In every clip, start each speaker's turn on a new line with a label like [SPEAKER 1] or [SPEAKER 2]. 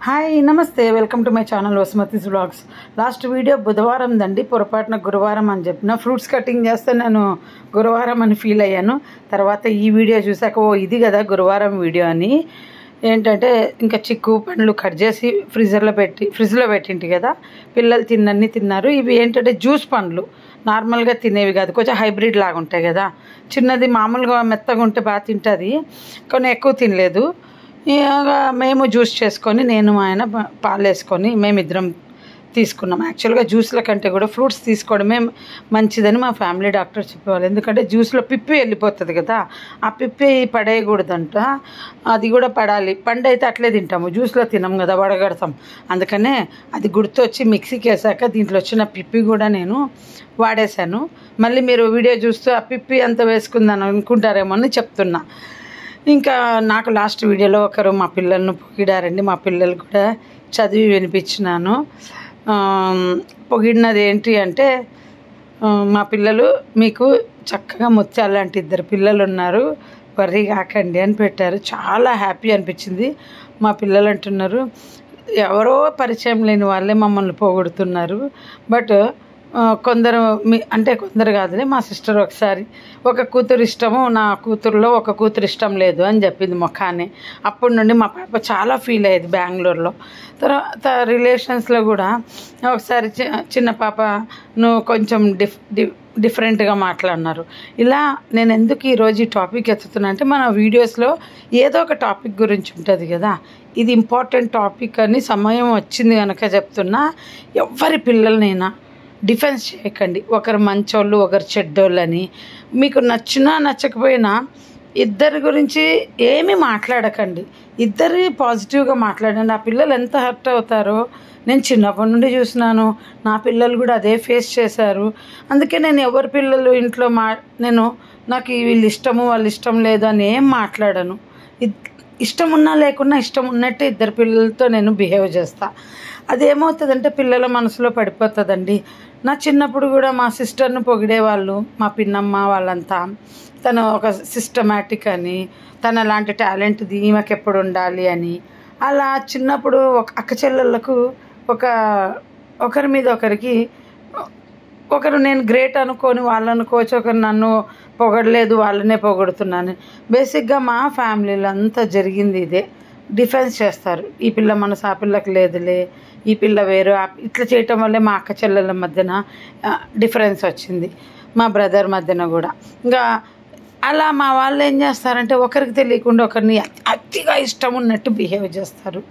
[SPEAKER 1] Hi నమస్తే welcome to my channel Vasumathi's vlogs. Last video బుధవారం దండి, పొరపాటున గురువారం అని చెప్పిన. ఫ్రూట్స్ కటింగ్ చేస్తే నేను గురువారం అని ఫీల్ అయ్యాను. తర్వాత ఈ వీడియో చూసాక ఓ ఇది కదా గురువారం వీడియో అని. ఏంటంటే ఇంకా చిక్కు పండ్లు కట్ చేసి ఫ్రిడ్జ్లో పెట్టింటి కదా, పిల్లలు తిన్నన్ని తిన్నారు. ఇవి ఏంటంటే జ్యూస్ పండ్లు, నార్మల్గా తినేవి కాదు, కొంచెం హైబ్రిడ్ లాగా ఉంటాయి కదా. చిన్నది మామూలుగా మెత్తగా ఉంటే బాగా తింటుంది, కొన్ని ఎక్కువ తినలేదు. ఇక మేము జ్యూస్ చేసుకొని నేను మా ఆయన పాలు వేసుకొని మేమిద్దరం తీసుకున్నాం. యాక్చువల్గా జ్యూస్ల కంటే కూడా ఫ్రూట్స్ తీసుకోవడమే మంచిదని మా ఫ్యామిలీ డాక్టర్ చెప్పేవాళ్ళు. ఎందుకంటే జ్యూస్లో పిప్పి వెళ్ళిపోతుంది కదా, ఆ పిప్పి పడేయకూడదంట. అది కూడా పడాలి. పండు అయితే అట్లే తింటాము, జ్యూస్లో తినాం కదా, వడగడతాం. అందుకనే అది గుర్తొచ్చి మిక్సీకి వేసాక దీంట్లో వచ్చిన పిప్పి కూడా నేను వాడేశాను. మళ్ళీ మీరు వీడియో చూస్తూ ఆ పిప్పి అంత వేసుకుందని అనుకుంటారేమో అని చెప్తున్నా. ఇంకా నాకు లాస్ట్ వీడియోలో ఒకరు మా పిల్లలను పొగిడారండి. మా పిల్లలు కూడా చదివి వినిపించినాను. పొగిడినది ఏంటి అంటే, మా పిల్లలు మీకు చక్కగా ముత్యాలు లాంటి 2 పిల్లలు ఉన్నారు, వర్రీ కాకండి అని పెట్టారు. చాలా హ్యాపీ అనిపించింది. మా పిల్లలు అంటున్నారు, ఎవరో పరిచయం లేని వాళ్ళే మమ్మల్ని పొగుడుతున్నారు. బట్ కొందరు కొందరు కాదులే, మా సిస్టర్ ఒకసారి ఒక కూతురు ఇష్టము, నా కూతురులో ఒక కూతురు ఇష్టం లేదు అని చెప్పింది మొఖాన్ని. అప్పటి నుండి మా పాప చాలా ఫీల్ అయ్యేది బెంగళూరులో. తర్వాత రిలేషన్స్లో కూడా ఒకసారి చిన్న పాప నువ్వు కొంచెం డిఫరెంట్గా మాట్లాడినారు. ఇలా నేను ఎందుకు ఈరోజు ఈ టాపిక్ ఎత్తుతున్నా అంటే, మన వీడియోస్లో ఏదో ఒక టాపిక్ గురించి ఉంటుంది కదా, ఇది ఇంపార్టెంట్ టాపిక్ అని సమయం వచ్చింది కనుక చెప్తున్నా. ఎవరి పిల్లలనైనా డిఫెన్స్ చేయకండి, ఒకరు మంచోళ్ళు ఒకరు చెడ్డోళ్ళని. మీకు నచ్చినా నచ్చకపోయినా ఇద్దరి గురించి ఏమీ మాట్లాడకండి, ఇద్దరి పాజిటివ్గా మాట్లాడండి. ఆ పిల్లలు ఎంత హర్ట్ అవుతారో నేను చిన్నప్పటి నుండి చూసినాను. నా పిల్లలు కూడా అదే ఫేస్ చేశారు. అందుకే నేను ఎవరి పిల్లలు ఇంట్లో నాకు వీళ్ళు ఇష్టము వాళ్ళు ఇష్టం లేదు అని ఏం మాట్లాడను. ఇష్టం ఉన్నా లేకున్నా ఇష్టం ఉన్నట్టే ఇద్దరు పిల్లలతో నేను బిహేవ్ చేస్తా. అదేమవుతుందంటే పిల్లల మనసులో పడిపోతుందండి. నా చిన్నప్పుడు కూడా మా సిస్టర్ను పొగిడేవాళ్ళు, మా పిన్నమ్మ వాళ్ళంతా. తను ఒక సిస్టమేటిక్ అని, తన లాంటి టాలెంట్ది ఈమెకి ఎప్పుడు ఉండాలి అని. అలా చిన్నప్పుడు ఒక అక్క చెల్లెళ్ళకు ఒకరి మీద ఒకరు నేను గ్రేట్ అనుకొని వాళ్ళు అనుకోవచ్చు, ఒకరు నన్ను పొగడలేదు వాళ్ళనే పొగుడుతున్నాను. బేసిక్గా మా ఫ్యామిలీలో అంతా జరిగింది ఇదే. డిఫెన్స్ చేస్తారు, ఈ పిల్ల మనసు ఆ పిల్లకి లేదులే, ఈ పిల్ల వేరు. ఇట్లా చేయటం వల్లే మా అక్క చెల్లెల మధ్యన డిఫరెన్స్ వచ్చింది, మా బ్రదర్ మధ్యన కూడా. ఇంకా అలా మా వాళ్ళు ఏం చేస్తారంటే, ఒకరికి తెలియకుండా ఒకరిని అతిగా ఇష్టం ఉన్నట్టు బిహేవ్ చేస్తారు.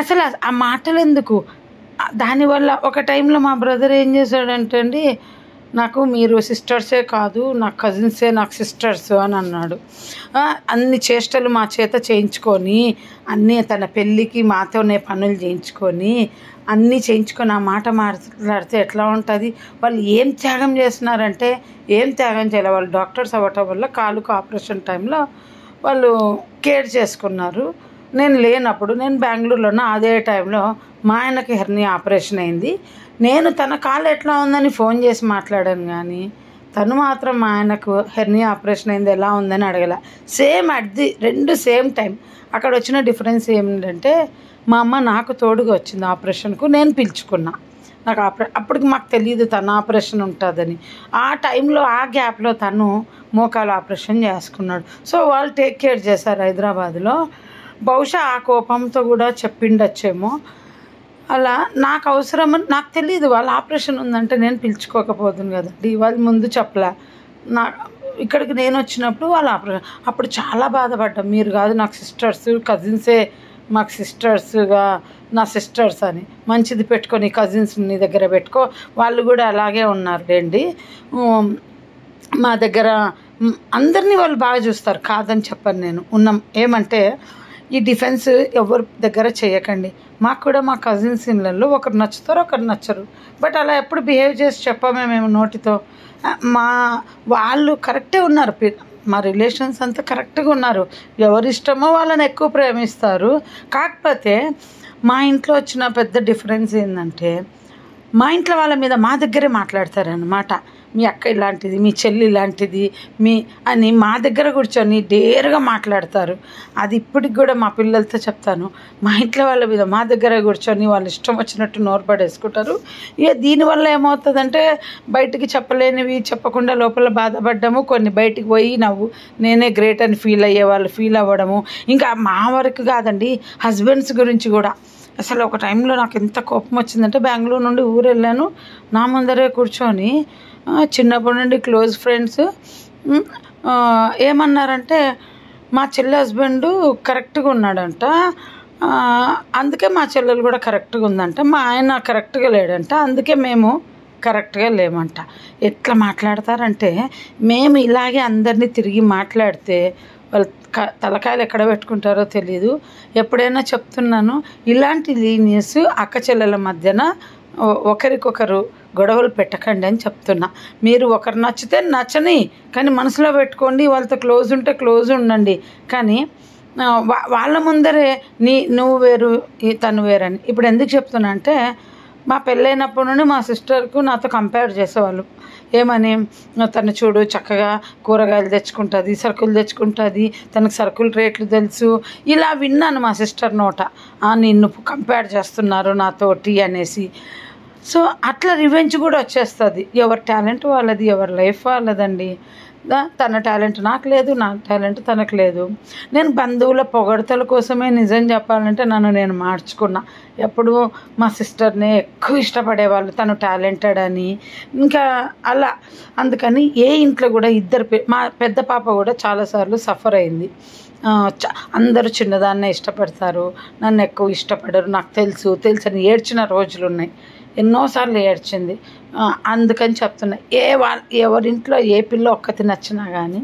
[SPEAKER 1] అసలు ఆ మాటలు ఎందుకు? దానివల్ల ఒక టైంలో మా బ్రదర్ ఏం చేశాడంటే అండి, నాకు మీరు సిస్టర్సే కాదు, నాకు కజిన్సే నాకు సిస్టర్స్ అని అన్నాడు. అన్ని చేష్టలు మా చేత చేయించుకొని, అన్నీ తన పెళ్ళికి మాతోనే పనులు చేయించుకొని, అన్నీ చేయించుకొని ఆ మాట మాట్లాడితే ఎట్లా ఉంటుంది? వాళ్ళు ఏం త్యాగం చేస్తున్నారంటే, ఏం త్యాగం చేయాలి. వాళ్ళు డాక్టర్స్ అవ్వటం వల్ల కాలుకు ఆపరేషన్ టైంలో వాళ్ళు కేర్ చేసుకున్నారు. నేను లేనప్పుడు, నేను బెంగళూరులోనే అదే టైంలో మా ఆయనకి హెర్నియా ఆపరేషన్ అయింది. నేను తన కాలు ఎట్లా ఉందని ఫోన్ చేసి మాట్లాడాను, కానీ తను మాత్రం మా ఆయనకు హెర్నియా ఆపరేషన్ అయింది ఎలా ఉందని అడగల. సేమ్ రెండు సేమ్ టైం. అక్కడ వచ్చిన డిఫరెన్స్ ఏమిటంటే, మా అమ్మ నాకు తోడుగా వచ్చింది ఆపరేషన్కు, నేను పిలుచుకున్నా. నాకు అప్పటికి మాకు తెలియదు తన ఆపరేషన్ ఉంటుందని. ఆ టైంలో ఆ గ్యాప్లో తను మోకాలు ఆపరేషన్ చేసుకున్నాడు. సో వాళ్ళు టేక్ కేర్ చేశారు హైదరాబాద్లో. బహుశా ఆ కోపంతో కూడా చెప్పిండొచ్చేమో. అలా నాకు అవసరం నాకు తెలియదు, వాళ్ళ ఆపరేషన్ ఉందంటే నేను పిలుచుకోకపోతుంది కదండి. వాళ్ళు ముందు చెప్పలే. ఇక్కడికి నేను వచ్చినప్పుడు వాళ్ళ ఆపరేషన్, అప్పుడు చాలా బాధపడ్డాం. మీరు కాదు నాకు సిస్టర్స్, కజిన్సే మాకు సిస్టర్స్గా, నా సిస్టర్స్ అని మంచిది పెట్టుకొని కజిన్స్ నీ దగ్గర పెట్టుకో. వాళ్ళు కూడా అలాగే ఉన్నారు లేండి. మా దగ్గర అందరినీ వాళ్ళు బాగా చూస్తారు, కాదని చెప్పను నేను. ఉన్నాం ఏమంటే, ఈ డిఫెన్స్ ఎవరి దగ్గర చేయకండి. మాకు కూడా మా కజిన్స్ ఇళ్ళల్లో ఒకరు నచ్చుతారు ఒకరు నచ్చరు. బట్ అలా ఎప్పుడు బిహేవ్ చేసి చెప్పామే మేము నోటితో. వాళ్ళు కరెక్టే ఉన్నారు, మా రిలేషన్స్ అంతా కరెక్ట్గా ఉన్నారు. ఎవరి ఇష్టమో వాళ్ళని ఎక్కువ ప్రేమిస్తారు. కాకపోతే మా ఇంట్లో వచ్చిన పెద్ద డిఫరెన్స్ ఏంటంటే, మా ఇంట్లో వాళ్ళ మీద మా దగ్గరే మాట్లాడతారనమాట. మీ అక్క ఇలాంటిది, మీ చెల్లి ఇలాంటిది, అని మా దగ్గర కూర్చొని డేర్గా మాట్లాడతారు. అది ఇప్పటికి కూడా మా పిల్లలతో చెప్తాను. మా ఇంట్లో వాళ్ళ మీద మా దగ్గర కూర్చొని వాళ్ళు ఇష్టం వచ్చినట్టు నోరు పడేసుకుంటారు. ఇక దీనివల్ల ఏమవుతుందంటే బయటికి చెప్పలేనివి చెప్పకుండా లోపల బాధపడ్డము, కొన్ని బయటికి పోయి నేనే గ్రేట్ అని ఫీల్ అవ్వడము. ఇంకా మా వరకు కాదండి, హస్బెండ్స్ గురించి కూడా. అసలు ఒక టైంలో నాకు ఎంత కోపం వచ్చిందంటే, బెంగళూరు నుండి ఊరు వెళ్ళాను, నా ముందరే కూర్చొని చిన్నప్పటి నుండి క్లోజ్ ఫ్రెండ్స్ ఏమన్నారంటే, మా చెల్లి హస్బెండ్ కరెక్ట్గా ఉన్నాడంట, అందుకే మా చెల్లెలు కూడా కరెక్ట్గా ఉందంట, మా ఆయన కరెక్ట్గా లేడంట, అందుకే మేము కరెక్ట్గా లేమంట. ఎట్లా మాట్లాడతారంటే, మేము ఇలాగే అందరినీ తిరిగి మాట్లాడితే వాళ్ళు తలకాయలు ఎక్కడ పెట్టుకుంటారో తెలీదు. ఎప్పుడైనా చెప్తున్నాను, ఇలాంటి లీనియస్ అక్క చెల్లెల మధ్యన ఒకరికొకరు గొడవలు పెట్టకండి అని చెప్తున్నా. మీరు ఒకరు నచ్చితే నచ్చని, కానీ మనసులో పెట్టుకోండి. వాళ్ళతో క్లోజ్ ఉంటే క్లోజ్ ఉండండి, కానీ వాళ్ళ ముందరే నువ్వు వేరు తను వేరని. ఇప్పుడు ఎందుకు చెప్తున్నా అంటే, మా పెళ్ళైనప్పటి నుండి మా సిస్టర్కు నాతో కంపేర్ చేసేవాళ్ళు. ఏమని, తను చూడు చక్కగా కూరగాయలు తెచ్చుకుంటుంది, సరుకులు తెచ్చుకుంటుంది, తనకు సరుకుల రేట్లు తెలుసు. ఇలా విన్నాను మా సిస్టర్ నోట, నిన్ను కంపేర్ చేస్తున్నారు నాతోటి అనేసి. సో అట్లా రివెంజ్ కూడా వచ్చేస్తుంది. ఎవరి టాలెంట్ వాళ్ళది, ఎవరి లైఫ్ వాళ్ళదండి. తన టాలెంట్ నాకు లేదు, నా టాలెంట్ తనకు లేదు. నేను బంధువుల పొగడతల కోసమే నిజం చెప్పాలంటే నేను మార్చుకున్నా. ఎప్పుడు మా సిస్టర్ని ఎక్కువ ఇష్టపడేవాళ్ళు, తను టాలెంటెడ్ అని. ఇంకా అలా అందుకని ఏ ఇంట్లో కూడా మా పెద్ద పాప కూడా చాలాసార్లు సఫర్ అయింది. అందరూ చిన్నదాన్నే ఇష్టపడతారు, నన్ను ఎక్కువ ఇష్టపడరు, నాకు తెలుసని ఏడ్చిన రోజులు ఉన్నాయి. ఎన్నోసార్లు ఏడ్చింది. అందుకని చెప్తున్నా, ఎవరింట్లో ఏ పిల్ల ఒక్కటి నచ్చినా కానీ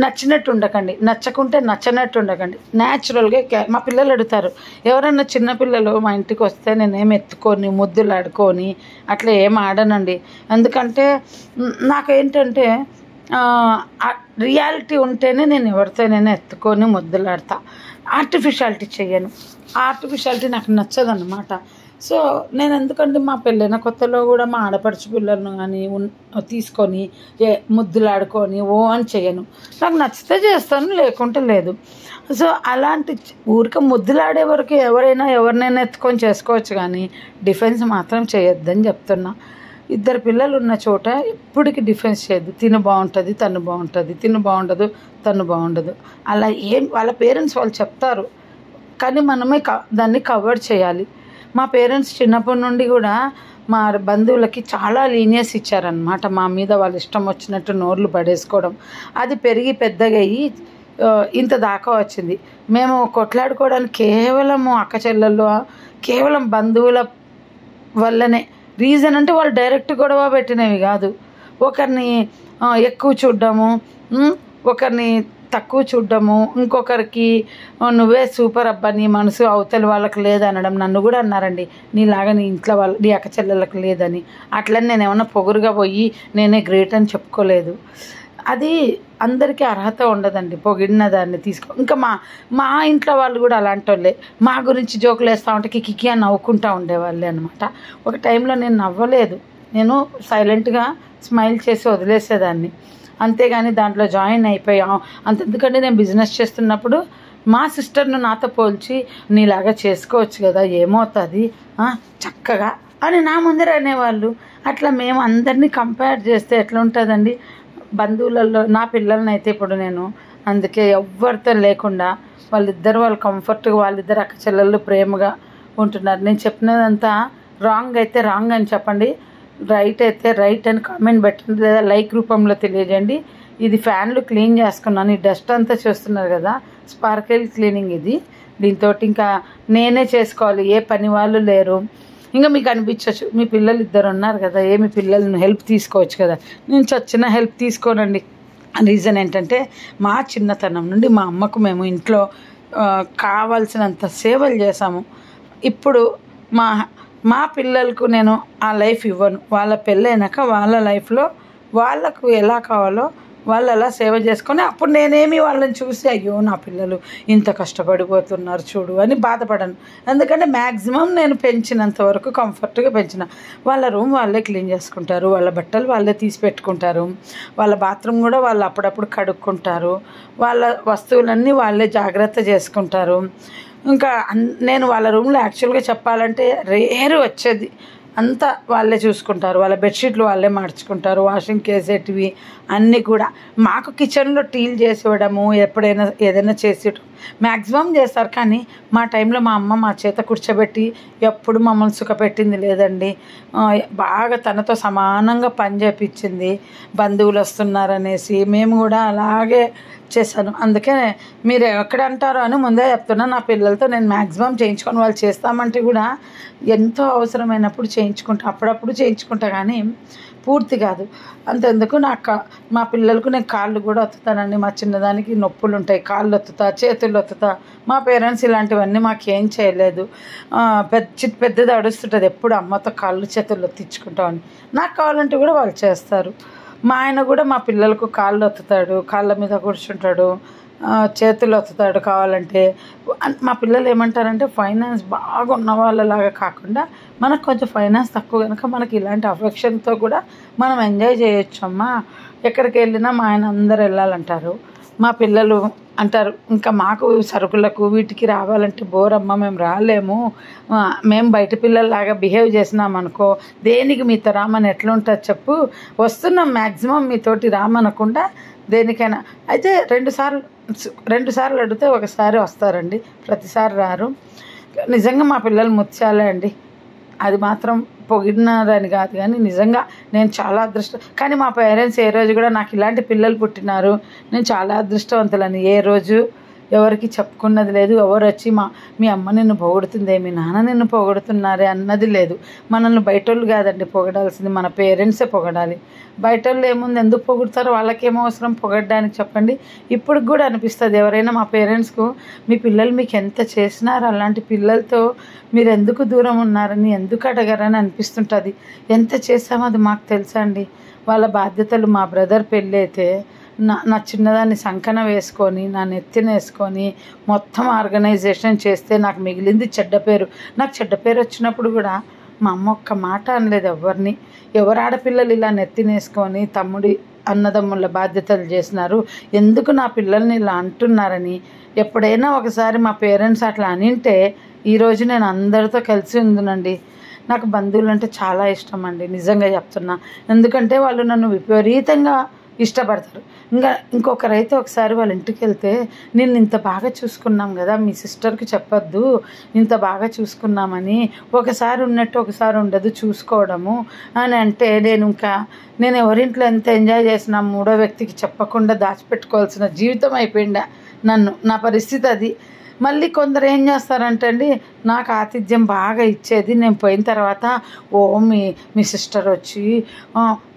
[SPEAKER 1] నచ్చినట్టు ఉండకండి, నచ్చకుంటే నచ్చనట్టు ఉండకండి. న్యాచురల్గా మా పిల్లలు అడుగుతారు, ఎవరైనా చిన్నపిల్లలు మా ఇంటికి వస్తే నేనేం ఎత్తుకొని ముద్దులు ఆడుకొని అట్లా ఏం ఆడనండి. ఎందుకంటే నాకేంటంటే రియాలిటీ ఉంటేనే నేను ఎవరితోనైనా ఎత్తుకొని ముద్దులాడతా. ఆర్టిఫిషియాలిటీ చెయ్యను. ఆర్టిఫిషియాలిటీ నాకు నచ్చదన్నమాట. సో నేను ఎందుకంటే మా పెళ్ళైన కొత్తలో కూడా మా ఆడపడుచు పిల్లలను కానీ తీసుకొని ముద్దులాడుకొని అని చేయను. నాకు నచ్చితే చేస్తాను, లేకుంటే లేదు. సో అలాంటి ఊరికే ముద్దులాడే వరకు ఎవరినైనా ఎత్తుకొని చేసుకోవచ్చు, కానీ డిఫెన్స్ మాత్రం చేయొద్దని చెప్తున్నా. ఇద్దరు పిల్లలు ఉన్న చోట ఎప్పటికీ డిఫెన్స్ చేయొద్దు. తిను బాగుంటుంది, తను బాగుంటుంది, తిను బాగుండదు, తను బాగుండదు. అలా వాళ్ళ పేరెంట్స్ వాళ్ళు చెప్తారు, కానీ మనమే దాన్ని కవర్ చేయాలి. మా పేరెంట్స్ చిన్నప్పటి నుండి కూడా మా బంధువులకి చాలా లీనియస్ ఇచ్చారనమాట. మా మీద వాళ్ళు ఇష్టం వచ్చినట్టు నోర్లు పడేసుకోవడం, అది పెరిగి పెద్దగా అయ్యి ఇంత దాకా వచ్చింది. మేము కొట్లాడుకోవడానికి కేవలము అక్క చెల్లెళ్ళు, కేవలం బంధువుల వల్లనే. రీజన్ అంటే వాళ్ళు డైరెక్ట్ గొడవ పెట్టినవి కాదు. ఒకరిని ఎక్కువ చూడ్డము, ఒకరిని తక్కువ చూడ్డము, ఇంకొకరికి నువ్వే సూపర్ అబ్బా నీ మనసు అవతల వాళ్ళకి లేదనడం. నన్ను కూడా అన్నారండి, నీలాగా నీ ఇంట్లో నీ అక్క చెల్లెళ్ళకి లేదని. అట్లని నేను ఏమన్నా పొగురుగా పోయి నేనే గ్రేట్ అని చెప్పుకోలేదు. అది అందరికీ అర్హత ఉండదండి పొగిడిన దాన్ని ఇంకా మా ఇంట్లో వాళ్ళు కూడా అలాంటి వాళ్ళే. మా గురించి జోకులు వేస్తూ ఉంటే కికి అని నవ్వుకుంటూ ఉండేవాళ్ళే అనమాట. ఒక టైంలో నేను నవ్వలేదు, నేను సైలెంట్గా స్మైల్ చేసి వదిలేసేదాన్ని, అంతేగాని దాంట్లో జాయిన్ అయిపోయాం. అంతెందుకంటే నేను బిజినెస్ చేస్తున్నప్పుడు మా సిస్టర్ను నాతో పోల్చి నీలాగా చేసుకోవచ్చు కదా, ఏమవుతుంది చక్కగా అని నా ముందర అనేవాళ్ళు. అట్లా మేము అందరినీ కంపేర్ చేస్తే ఎట్లా ఉంటుందండి. బంధువులలో నా పిల్లల్ని అయితే ఇప్పుడు నేను అందుకే ఎవరితో లేకుండా వాళ్ళు కంఫర్ట్గా, వాళ్ళిద్దరు అక్క చెల్లెళ్ళు ప్రేమగా ఉంటున్నారు. నేను చెప్పినదంతా రాంగ్ అయితే రాంగ్ అని చెప్పండి, రైట్ అయితే రైట్ అని కామెంట్ పెట్టండి, లేదా లైక్ రూపంలో తెలియజేయండి. ఇది ఫ్యాన్లు క్లీన్ చేసుకున్నాను, ఈ డస్ట్ అంతా చూస్తున్నారు కదా, స్పార్కిల్ క్లీనింగ్ ఇది. దీంతో ఇంకా నేనే చేసుకోవాలి, ఏ పని వాళ్ళు లేరు. ఇంకా మీకు అనిపించవచ్చు మీ పిల్లలు ఇద్దరు ఉన్నారు కదా, మీ పిల్లలను హెల్ప్ తీసుకోవచ్చు కదా. నేను చచ్చిన హెల్ప్ తీసుకోనండి. రీజన్ ఏంటంటే మా చిన్నతనం నుండి మా అమ్మకు మేము ఇంట్లో కావాల్సినంత సేవలు చేశాము. ఇప్పుడు మా పిల్లలకు నేను ఆ లైఫ్ ఇవ్వను. వాళ్ళ పెళ్ళైనాక వాళ్ళ లైఫ్లో వాళ్ళకు ఎలా కావాలో వాళ్ళు అలా సేవ చేసుకొని అప్పుడు నేనేమి వాళ్ళని చూసి అయ్యో నా పిల్లలు ఇంత కష్టపడిపోతున్నారు చూడు అని బాధపడను. ఎందుకంటే మ్యాక్సిమం నేను పెంచినంత వరకు కంఫర్ట్గా పెంచిన. వాళ్ళ రూమ్ వాళ్ళే క్లీన్ చేసుకుంటారు, వాళ్ళ బట్టలు వాళ్ళే తీసి పెట్టుకుంటారు, వాళ్ళ బాత్రూమ్ కూడా వాళ్ళు అప్పుడప్పుడు కడుక్కుంటారు, వాళ్ళ వస్తువులన్నీ వాళ్ళే జాగ్రత్త చేసుకుంటారు. ఇంకా నేను వాళ్ళ రూమ్లో యాక్చువల్గా చెప్పాలంటే రేరు వచ్చేది, అంతా వాళ్ళే చూసుకుంటారు. వాళ్ళ బెడ్షీట్లు వాళ్ళే మార్చుకుంటారు, వాషింగ్ కేసేటివి అన్నీ కూడా. మాకు కిచెన్లో టీలు చేసి ఇవ్వడము, ఎప్పుడైనా ఏదైనా చేసి మ్యాక్సిమం చేస్తారు. కానీ మా టైంలో మా అమ్మ మా చేత కూర్చోబెట్టి ఎప్పుడు మమ్మల్ని సుఖపెట్టింది లేదండి. బాగా తనతో సమానంగా పని చేపించింది. బంధువులు వస్తున్నారనేసి మేము కూడా అలాగే చేశాను. అందుకే మీరు ఎక్కడ అంటారో అని ముందే చెప్తున్నా. నా పిల్లలతో నేను మ్యాక్సిమం చేయించుకొని వాళ్ళు చేస్తామంటే కూడా ఎంతో అవసరమైనప్పుడు చేయించుకుంటా, అప్పుడప్పుడు చేయించుకుంటా, కానీ పూర్తి కాదు. అంతెందుకు మా పిల్లలకు నేను కాళ్ళు కూడా ఒత్తుతానండి. మా చిన్నదానికి నొప్పులు ఉంటాయి, కాళ్ళు ఒత్తుతా, చేతులు ఒత్తుతా. మా పేరెంట్స్ ఇలాంటివన్నీ మాకేం చేయలేదు. పెద్దది అడుస్తుంటుంది ఎప్పుడు అమ్మతో కాళ్ళు చేతులు ఒత్తించుకుంటామని. నాకు కావాలంటే కూడా వాళ్ళు చేస్తారు. మా ఆయన కూడా మా పిల్లలకు కాళ్ళు ఒత్తుతాడు, కాళ్ళ మీద కూర్చుంటాడు, చేతులు ఒత్తుతాడు కావాలంటే. మా పిల్లలు ఏమంటారంటే ఫైనాన్స్ బాగా ఉన్న వాళ్ళలాగా కాకుండా మనకు కొంచెం ఫైనాన్స్ తక్కువ కనుక మనకి ఇలాంటి అఫెక్షన్తో కూడా మనం ఎంజాయ్ చేయొచ్చమ్మా, ఎక్కడికి వెళ్ళినా మా ఆయన అందరు వెళ్ళాలంటారు. మా పిల్లలు అంటారు ఇంకా మాకు సరుకులకు వీటికి రావాలంటే బోరమ్మ, మేము రాలేము, మేము బయట పిల్లల్లాగా బిహేవ్ చేసినామనుకో దేనికి మీతో రామని ఎట్లా ఉంటుంది చెప్పు, వస్తున్నాం మ్యాక్సిమం మీతోటి రామనకుండా దేనికైనా. అయితే రెండు సార్లు అడిగితే ఒకసారి వస్తారండి, ప్రతిసారి రారు. నిజంగా మా పిల్లలు ముత్యాలే అండి, అది మాత్రం పొగిడినారని కాదు, కానీ నిజంగా నేను చాలా కానీ మా పేరెంట్స్ ఏ రోజు కూడా నాకు ఇలాంటి పిల్లలు పుట్టినారు నేను చాలా అదృష్టవంతులని ఏ రోజు ఎవరికి చెప్పుకున్నది లేదు. ఎవరు వచ్చి మీ అమ్మ నిన్ను పొగుడుతుందే, మీ నాన్న నిన్ను పొగుడుతున్నారే అన్నది లేదు. మనల్ని బయటోళ్ళు కాదండి పొగడాల్సింది, మన పేరెంట్సే పొగడాలి. బయటోళ్ళు ఏముంది, ఎందుకు పొగుడతారో వాళ్ళకేమో అవసరం పొగడడానికి చెప్పండి. ఇప్పుడు కూడా అనిపిస్తుంది ఎవరైనా మా పేరెంట్స్కు మీ పిల్లలు మీకు ఎంత చేసినారు, అలాంటి పిల్లలతో మీరు ఎందుకు దూరం ఉన్నారని ఎందుకు అడగరని అనిపిస్తుంటుంది. ఎంత చేసామో అది మాకు తెలుసా అండి. వాళ్ళ బాధ్యతలు మా బ్రదర్ పెళ్ళి అయితే నా చిన్నదాన్ని సంకన వేసుకొని నా నెత్తిన వేసుకొని మొత్తం ఆర్గనైజేషన్ చేస్తే నాకు మిగిలింది చెడ్డ పేరు. నాకు చెడ్డ పేరు వచ్చినప్పుడు కూడా మా అమ్మ ఒక్క మాట అనలేదు ఎవరిని. ఎవరు ఆడపిల్లలు ఇలా నెత్తినేసుకొని తమ్ముడి అన్నదమ్ముల బాధ్యతలు చేసినారు, ఎందుకు నా పిల్లల్ని ఇలా అంటున్నారని ఎప్పుడైనా ఒకసారి మా పేరెంట్స్ అట్లా అనింటే ఈరోజు నేను అందరితో కలిసి ఉందునండి. నాకు బంధువులు అంటే చాలా ఇష్టం అండి, నిజంగా చెప్తున్నా. ఎందుకంటే వాళ్ళు నన్ను విపరీతంగా ఇష్టపడతారు. ఇంకొకరైతే ఒకసారి వాళ్ళ ఇంటికి వెళ్తే నిన్ను ఇంత బాగా చూసుకున్నాం కదా, మీ సిస్టర్కి చెప్పొద్దు ఇంత బాగా చూసుకున్నామని, ఒకసారి ఉన్నట్టు ఒకసారి ఉండదు చూసుకోవడము అని అంటే నేను ఎవరింట్లో ఎంత ఎంజాయ్ చేసినా మూడో వ్యక్తికి చెప్పకుండా దాచిపెట్టుకోవాల్సిన జీవితం అయిపోయిందా నా పరిస్థితి అది. మళ్ళీ కొందరు ఏం చేస్తారంటే అండి, నాకు ఆతిథ్యం బాగా ఇచ్చేది నేను పోయిన తర్వాత మీ సిస్టర్ వచ్చి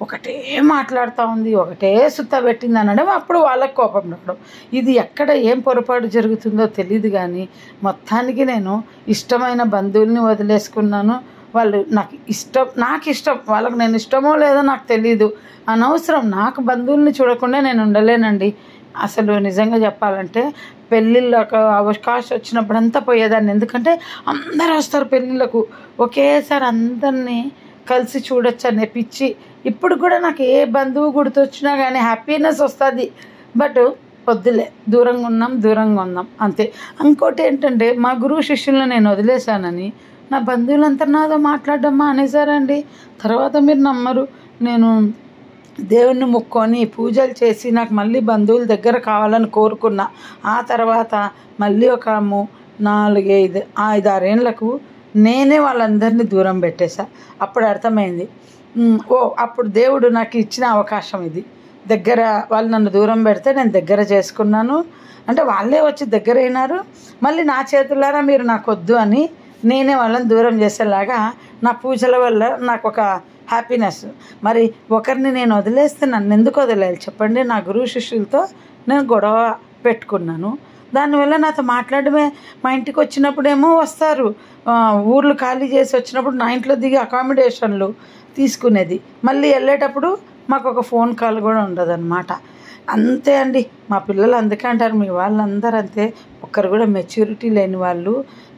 [SPEAKER 1] ఒకటే మాట్లాడుతూ ఉంది, ఒకటే సుత్త పెట్టింది అనడం, అప్పుడు వాళ్ళకి కోపం రావడం. ఇది ఎక్కడ ఏం పొరపాటు జరుగుతుందో తెలియదు, కానీ మొత్తానికి నేను ఇష్టమైన బంధువుల్ని వదిలేసుకున్నాను. వాళ్ళు నాకు ఇష్టం, వాళ్ళకి నేను ఇష్టమో లేదో నాకు తెలియదు, అనవసరం. నాకు బంధువుల్ని చూడకుండా నేను ఉండలేనండి. అసలు నిజంగా చెప్పాలంటే పెళ్ళిళ్ళకు అవకాశం వచ్చినప్పుడంతా పోయేదాన్ని, ఎందుకంటే అందరూ వస్తారు పెళ్ళిళ్ళకు, ఒకేసారి అందరినీ కలిసి చూడొచ్చు అనే పిచ్చి. ఇప్పుడు కూడా నాకు ఏ బంధువు గుర్తొచ్చినా కానీ హ్యాపీనెస్ వస్తుంది. బట్ వద్దులే, దూరంగా ఉందాం అంతే. ఇంకోటి ఏంటంటే మా గురువు శిష్యులను నేను వదిలేశానని నా బంధువులంతా నాతో మాట్లాడడం మానేశారండి. తర్వాత మీరు నమ్మరు, నేను దేవుణ్ణి మొక్కొని పూజలు చేసి నాకు మళ్ళీ బంధువుల దగ్గర కావాలని కోరుకున్నా. ఆ తర్వాత మళ్ళీ ఒక 4-5-6 ఏళ్ళకు నేనే వాళ్ళందరినీ దూరం పెట్టేశా. అప్పుడు అర్థమైంది, అప్పుడు దేవుడు నాకు ఇచ్చిన అవకాశం ఇది. వాళ్ళు నన్ను దూరం పెడితే నేను దగ్గర చేసుకున్నాను అంటే వాళ్ళే వచ్చి దగ్గర అయినారు. మళ్ళీ నా చేతులారా మీరు నాకు వద్దు అని నేనే వాళ్ళని దూరం చేసేలాగా నా పూజల వల్ల నాకు ఒక హ్యాపీనెస్. మరి ఒకరిని నేను వదిలేస్తే నన్ను ఎందుకు వదిలేయాలి చెప్పండి. నా గురువు శిష్యులతో నేను గొడవ పెట్టుకున్నాను, దానివల్ల నాతో మాట్లాడమే. మా ఇంటికి వచ్చినప్పుడేమో వస్తారు, ఊర్లు ఖాళీ చేసి వచ్చినప్పుడు నా ఇంట్లో దిగి అకామిడేషన్లు తీసుకునేది, మళ్ళీ వెళ్ళేటప్పుడు మాకు ఒక ఫోన్ కాల్ కూడా ఉండదన్నమాట. అంతే అండి. మా పిల్లలు అందుకే అంటారు, మీ వాళ్ళందరూ అంతే, ఒక్కరు కూడా మెచ్యూరిటీ లేని వాళ్ళు,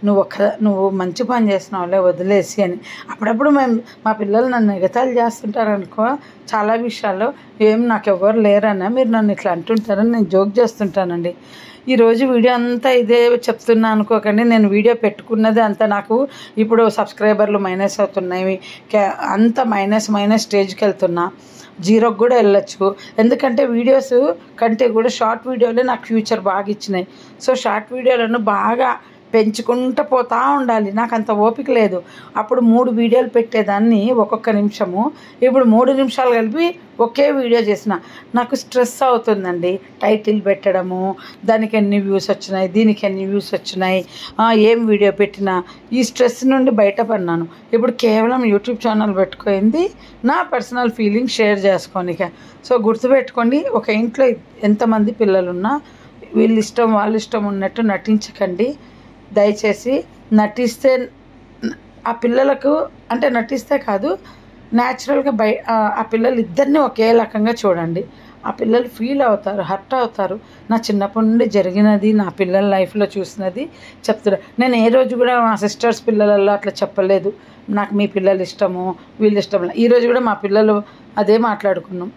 [SPEAKER 1] నువ్వు మంచి పని చేస్తున్నావులే వదిలేసి అని. అప్పుడప్పుడు మా పిల్లలు నన్ను ఎగతాళి చేస్తుంటారు అనుకో చాలా విషయాల్లో, ఏం నాకు ఎవరు లేరన్నా మీరు నన్ను ఇట్లా అంటుంటారని నేను జోక్ చేస్తుంటానండి. ఈరోజు వీడియో అంతా ఇదే చెప్తున్నా అనుకోకండి. నేను వీడియో పెట్టుకున్నది అంతా నాకు ఇప్పుడు సబ్స్క్రైబర్లు మైనస్ అవుతున్నాయి, అంత మైనస్ స్టేజ్కి వెళ్తున్నా, జీరోకి కూడా వెళ్ళొచ్చు. ఎందుకంటే వీడియోస్ కంటే కూడా షార్ట్ వీడియోలే నాకు ఫ్యూచర్ బాగా ఇచ్చినాయి. సో షార్ట్ వీడియోలను బాగా పెంచుకుంటూ పోతూ ఉండాలి. నాకు అంత ఓపిక లేదు. అప్పుడు 3 వీడియోలు పెట్టేదాన్ని ఒక్కొక్క నిమిషము, ఇప్పుడు 3 నిమిషాలు కలిపి ఒకే వీడియో చేసిన. నాకు స్ట్రెస్ అవుతుందండి. టైటిల్ పెట్టడము, దానికి ఎన్ని వ్యూస్ వచ్చినాయి, దీనికి ఎన్ని వ్యూస్ వచ్చినాయి, ఏం వీడియో పెట్టినా ఈ స్ట్రెస్ నుండి బయటపడినాను. ఇప్పుడు కేవలం యూట్యూబ్ ఛానల్ పెట్టుకుంది నా పర్సనల్ ఫీలింగ్ షేర్ చేసుకోనిక. సో గుర్తుపెట్టుకోండి, ఒక ఇంట్లో ఎంతమంది పిల్లలున్నా వీళ్ళ ఇష్టం వాళ్ళ ఇష్టం ఉన్నట్టు నటించకండి. దయచేసి నటిస్తే ఆ పిల్లలకు, అంటే నటిస్తే కాదు, న్యాచురల్గా ఆ పిల్లలు ఇద్దరిని ఒకే రకంగా చూడండి. ఆ పిల్లలు ఫీల్ అవుతారు, హర్ట్ అవుతారు. నా చిన్నప్పటి నుండి జరిగినది, నా పిల్లల లైఫ్లో చూసినది చెప్తున్నా. నేను ఏ రోజు కూడా మా సిస్టర్స్ పిల్లలలో అట్లా చెప్పలేదు నాకు మీ పిల్లలు ఇష్టము వీళ్ళు ఇష్టం. ఈరోజు కూడా మా పిల్లలు అదే మాట్లాడుకున్నాం.